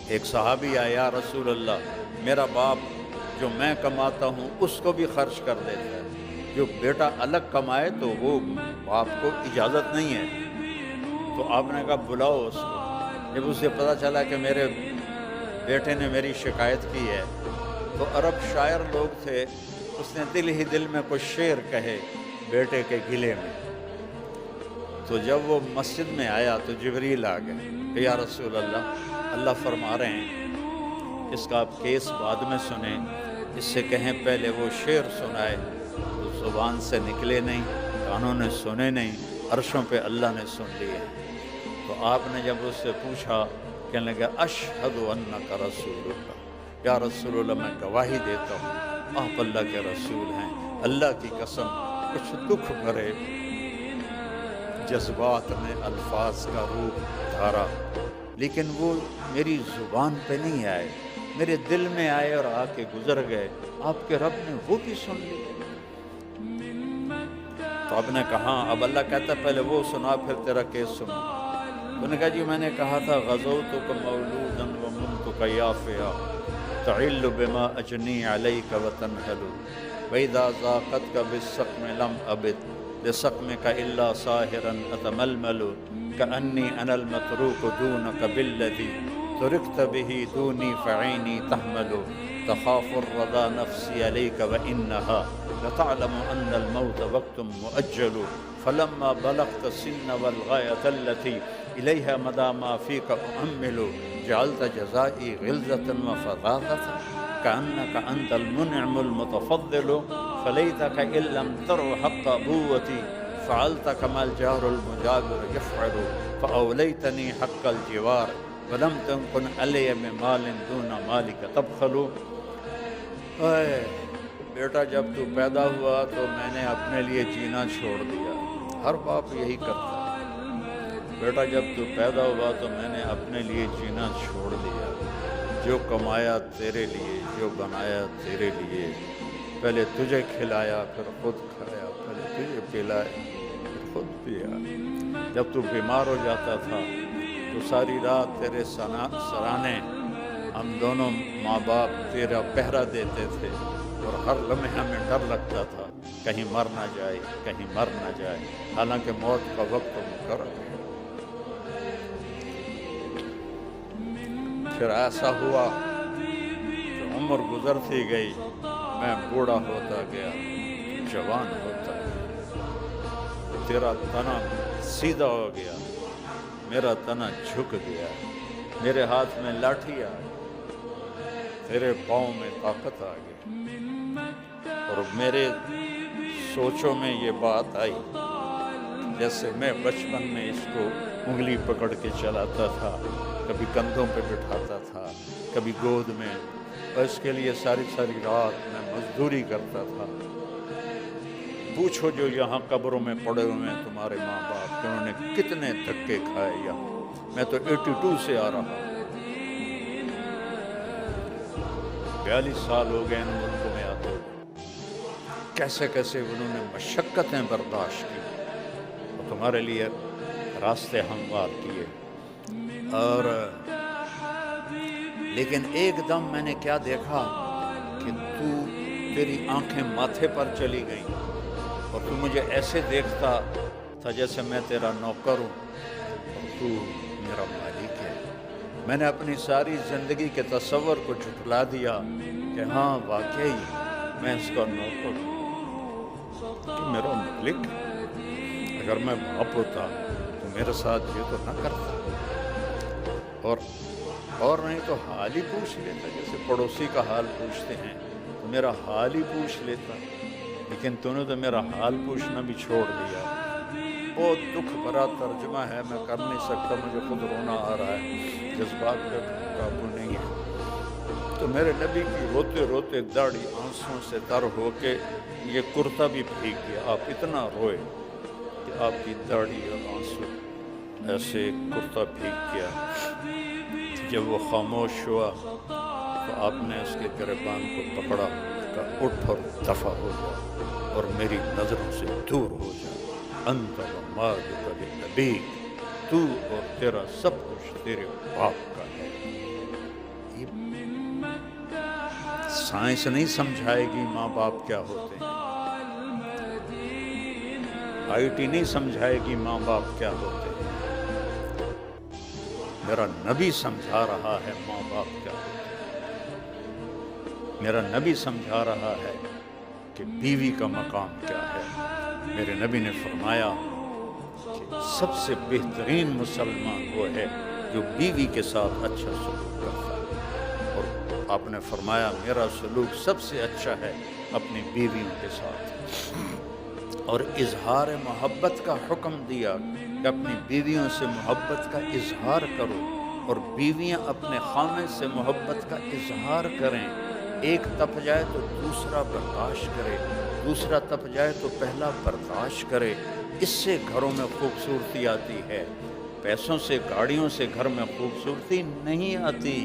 ایک صحابی آیا، یا رسول اللہ میرا باپ جو میں کماتا ہوں اس کو بھی خرچ کر دیتا ہے، جو بیٹا الگ کمائے تو وہ باپ کو اجازت نہیں ہے۔ تو آپ نے کہا بلاؤ اس کو۔ جب اسے پتہ چلا کہ میرے بیٹے نے میری شکایت کی ہے، تو عرب شاعر لوگ تھے، اس نے دل ہی دل میں کچھ شعر کہے بیٹے کے گلے میں۔ تو جب وہ مسجد میں آیا تو جبریل آ گئے کہ یا رسول اللہ فرما رہے ہیں اس کا آپ کیس بعد میں سنیں، اس سے کہیں پہلے وہ شعر سنائے۔ تو زبان سے نکلے نہیں، کانوں نے سنے نہیں، عرشوں پہ اللہ نے سن لیے۔ تو آپ نے جب اس سے پوچھا، کہنے لگا اشہد انک رسول اللہ، یا رسول اللہ میں گواہی دیتا ہوں آپ اللہ کے رسول ہیں۔ اللہ کی قسم کچھ دکھ بھرے جذبات نے الفاظ کا روپ دھارا، لیکن وہ میری زبان پہ نہیں آئے، میرے دل میں آئے اور آ کے گزر گئے۔ آپ کے رب نے وہ بھی سن لی۔ تو آپ نے کہا، اب اللہ کہتا پہلے وہ سنا پھر تیرا کیس سنو۔ تو نے کہا جی میں نے کہا تھا غزوتک مولودا ومنتک یافیا تعل بما اجنی علیک وتنحل واذا ذاقتک بالسقم لم ابد لسقمک الا ساہرا اتململ کأنی انا المتروک دونک بالذی ترکت به دونی فعینی تحمل تخاف الرضا نفسی علیک وانها لتعلم ان الموت وقت مؤجل فلما بلغت السن والغایة التي إلیها مدى ما فيك أؤمل جعلت جزائي غلظة وفظاظة كأنك أنت المنعم المتفضل فليتك إن لم تر حق أبوتي فعلت كما الجار المجاور يفعل فأوليتني حق الجوار ولم تكن علي بمال دون مالك تبخل۔ اے بیٹا جب تو پیدا ہوا تو میں نے اپنے لیے جینا چھوڑ دیا، ہر باپ یہی کرتا ہے۔ بیٹا جب تو پیدا ہوا تو میں نے اپنے لیے جینا چھوڑ دیا، جو کمایا تیرے لیے، جو بنایا تیرے لیے، پہلے تجھے کھلایا پھر خود کھایا، پہلے تجھے پلایا پھر خود پیا۔ جب تو بیمار ہو جاتا تھا تو ساری رات تیرے سرانے ہم دونوں ماں باپ تیرا پہرا دیتے تھے، اور ہر لمحے ہمیں ڈر لگتا تھا کہیں مر نہ جائے، کہیں مر نہ جائے، حالانکہ موت کا وقت مقرر ہے۔ پھر ایسا ہوا کہ عمر گزرتی گئی، میں بوڑھا ہوتا گیا، جوان ہوتا گیا، تیرا تنا سیدھا ہو گیا، میرا تنا جھک گیا، میرے ہاتھ میں لاٹھی آ گئی، تیرے پاؤں میں طاقت آ گئی، اور میرے سوچوں میں یہ بات آئی جیسے میں بچپن میں اس کو انگلی پکڑ کے چلاتا تھا، کبھی کندھوں پہ بٹھاتا تھا، کبھی گود میں، اور اس کے لیے ساری ساری رات میں مزدوری کرتا تھا۔ پوچھو جو یہاں قبروں میں پڑے ہوئے ہیں تمہارے ماں باپ کہ انہوں نے کتنے دھکے کھائے یہاں، میں تو 82 سے آ رہا ہوں، 42 سال ہو گئے ان ملکوں میں آتے ہوئے، کیسے کیسے انہوں نے مشقتیں برداشت کی اور تمہارے لیے راستے ہموار کیے۔ اور لیکن ایک دم میں نے کیا دیکھا کہ تیری آنکھیں ماتھے پر چلی گئیں، اور تو مجھے ایسے دیکھتا تھا جیسے میں تیرا نوکر ہوں اور تو میرا مالک ہے۔ میں نے اپنی ساری زندگی کے تصور کو جھٹلا دیا کہ ہاں واقعی میں اس کا نوکر ہوں، کہ میرا مالک ہے۔ اگر میں باپ ہوتا تو میرے ساتھ یہ تو نہ کرتا، اور نہیں تو حال ہی پوچھ لیتا، جیسے پڑوسی کا حال پوچھتے ہیں تو میرا حال ہی پوچھ لیتا، لیکن تو نے تو میرا حال پوچھنا بھی چھوڑ دیا۔ بہت دکھ بھرا ترجمہ ہے، میں کر نہیں سکتا، مجھے خود رونا آ رہا ہے، جذبات پہ قابو نہیں ہے۔ تو میرے نبی کی روتے روتے داڑھی آنسوں سے تر ہو کے یہ کرتا بھی بھیگ گیا، آپ اتنا روئے کہ آپ کی داڑھی اور آنسو ایسے کرتا بھیگ گیا۔ جب وہ خاموش ہوا تو آپ نے اس کے گریبان کو پکڑا، کہا اٹھ اور دفع ہو جا اور میری نظروں سے دور ہو جا، انت ومالک لنبیک، تو اور تیرا سب کچھ تیرے باپ کا ہے۔ سائنس نہیں سمجھائے گی ماں باپ کیا ہوتے ہیں، IT نہیں سمجھائے گی ماں باپ کیا ہوتے ہیں، میرا نبی سمجھا رہا ہے ماں باپ کیا ہوتے ہیں، میرا نبی سمجھا رہا ہے کہ بیوی کا مقام کیا ہے۔ میرے نبی نے فرمایا کہ سب سے بہترین مسلمان وہ ہے جو بیوی کے ساتھ اچھا سلوک کرتا ہے، اور آپ نے فرمایا میرا سلوک سب سے اچھا ہے اپنی بیویوں کے ساتھ، اور اظہار محبت کا حکم دیا کہ اپنی بیویوں سے محبت کا اظہار کرو، اور بیویاں اپنے خامد سے محبت کا اظہار کریں، ایک تپ جائے تو دوسرا برداشت کرے، دوسرا تپ جائے تو پہلا برداشت کرے، اس سے گھروں میں خوبصورتی آتی ہے، پیسوں سے گاڑیوں سے گھر میں خوبصورتی نہیں آتی۔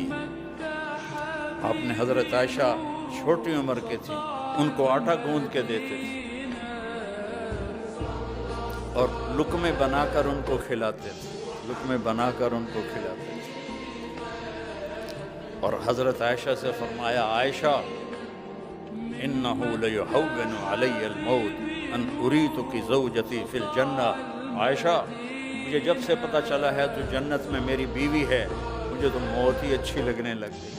آپ نے حضرت عائشہ چھوٹی عمر کے تھیں، ان کو آٹا گوندھ کے دیتے تھے اور لقمے بنا کر ان کو کھلاتے تھے، لقمے بنا کر ان کو کھلاتے تھے، اور حضرت عائشہ سے فرمایا عائشہ اِنَّهُ لَيُحَوِّنُ عَلَيَّ الْمَوْتِ أَنْ أُرِيتُكِ زَوْجَتِي فِي الْجَنَّةِ، عائشہ مجھے جب سے پتہ چلا ہے تو جنت میں میری بیوی ہے، مجھے تو موت ہی اچھی لگنے لگ گئی۔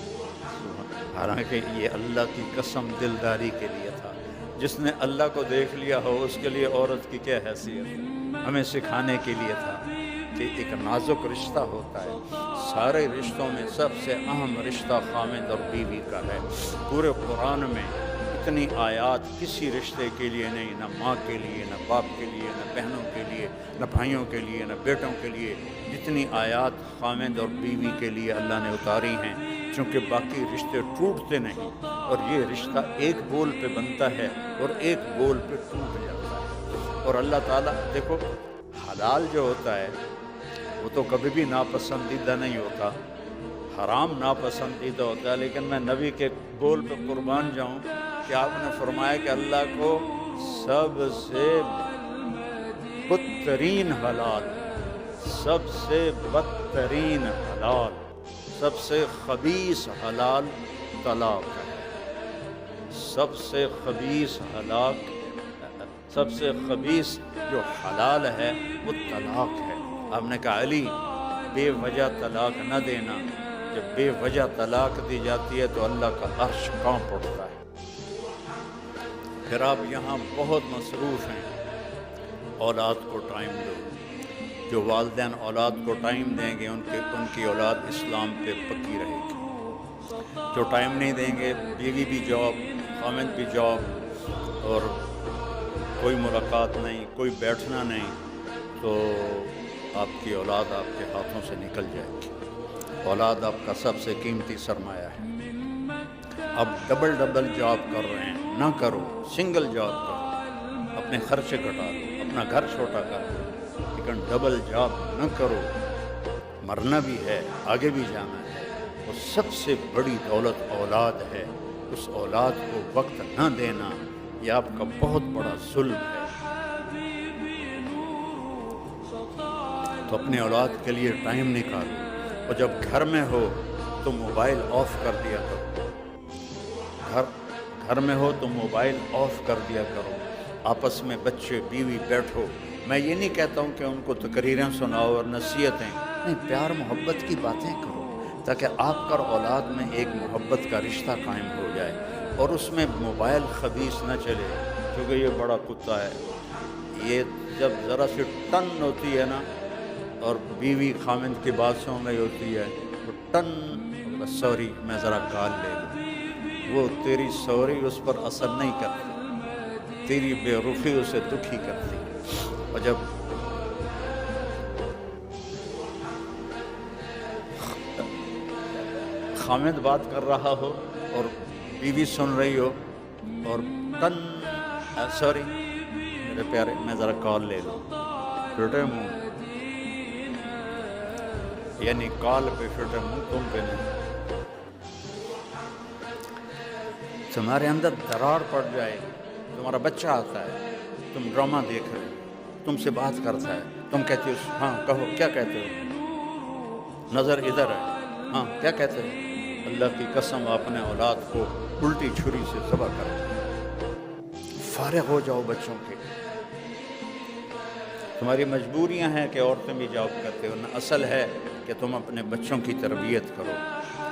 حالانکہ یہ اللہ کی قسم دلداری کے لیے تھا، جس نے اللہ کو دیکھ لیا ہو اس کے لیے عورت کی کیا حیثیت ہے، ہمیں سکھانے کے لیے تھا کہ ایک نازک رشتہ ہوتا ہے، سارے رشتوں میں سب سے اہم رشتہ خامد اور بیوی کا ہے۔ پورے قرآن میں اتنی آیات کسی رشتے کے لیے نہیں، نہ ماں کے لیے، نہ باپ کے لیے، نہ بہنوں کے لیے، نہ بھائیوں کے لیے، نہ بیٹوں کے لیے، جتنی آیات خامد اور بیوی کے لیے اللہ نے اتاری ہیں، چونکہ باقی رشتے ٹوٹتے نہیں، اور یہ رشتہ ایک بول پہ بنتا ہے اور ایک بول پہ ٹوٹ جاتا ہے۔ اور اللہ تعالیٰ دیکھو حلال جو ہوتا ہے وہ تو کبھی بھی ناپسندیدہ نہیں ہوتا، حرام ناپسندیدہ ہوتا ہے، لیکن میں نبی کے بول پہ قربان جاؤں کہ آپ نے فرمایا کہ اللہ کو سب سے بدترین حلال، سب سے بدترین حلال، سب سے خبیث حلال طلاق ہے، سب سے خبیث سب سے خبیث جو حلال ہے وہ طلاق ہے۔ آپ نے کہا علی بے وجہ طلاق نہ دینا، جب بے وجہ طلاق دی جاتی ہے تو اللہ کا عرش کانپ اٹھتا ہے۔ پھر آپ یہاں بہت مصروف ہیں، اولاد کو ٹائم دو، جو والدین اولاد کو ٹائم دیں گے ان کی اولاد اسلام پہ پکی رہے گی، جو ٹائم نہیں دیں گے بیوی بھی جاب، خامد بھی جاب، اور کوئی ملاقات نہیں، کوئی بیٹھنا نہیں، تو آپ کی اولاد آپ کے ہاتھوں سے نکل جائے گی۔ اولاد آپ کا سب سے قیمتی سرمایہ ہے۔ اب ڈبل جاب کر رہے ہیں، نہ کرو، سنگل جاب کرو، اپنے خرچے گھٹا دو، اپنا گھر چھوٹا کر دو، لیکن ڈبل جاب نہ کرو، مرنا بھی ہے، آگے بھی جانا ہے، اور سب سے بڑی دولت اولاد ہے، اس اولاد کو وقت نہ دینا یہ آپ کا بہت بڑا ظلم ہے۔ تو اپنے اولاد کے لیے ٹائم نکالو، اور جب گھر میں ہو تو موبائل آف کر دیا کرو، گھر میں ہو تو موبائل آف کر دیا کرو، آپس میں بچے بیوی بیٹھو۔ میں یہ نہیں کہتا ہوں کہ ان کو تقریریں سناؤ اور نصیحتیں، نہیں، پیار محبت کی باتیں کرو، تاکہ آپ کا اولاد میں ایک محبت کا رشتہ قائم ہو جائے، اور اس میں موبائل خبیث نہ چلے، کیونکہ یہ بڑا کتا ہے، یہ جب ذرا سی ٹن ہوتی ہے نا، اور بیوی خامند کی بات سن رہی ہوتی ہے تو ٹن، سوری میں ذرا گال لے لوں، وہ تیری سوری اس پر اثر نہیں کرتی، تیری بے رخی اسے دکھی کرتی۔ اور جب خامد بات کر رہا ہو اور بیوی سن رہی ہو اور ٹن، سوری میرے پیارے میں ذرا کال لے لوں، چھوٹے منہ، یعنی کال پہ چھوٹے منہ، تم پہ نہیں، تمہارے اندر درار پڑ جائے گی۔ تمہارا بچہ آتا ہے، تم ڈرامہ دیکھ رہے ہو، تم سے بات کرتا ہے، تم کہتے ہو ہاں کہو، کیا کہتے ہو، نظر ادھر ہے، ہاں کیا کہتے ہو، اللہ کی قسم آپ نے اولاد کو الٹی چھری سے ذبح کر دیا۔ فارغ ہو جاؤ بچوں کے، تمہاری مجبوریاں ہیں کہ عورتیں بھی جاب کرتے ہو، اصل ہے کہ تم اپنے بچوں کی تربیت کرو،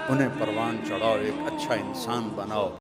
انہیں پروان چڑھاؤ، ایک اچھا انسان بناؤ۔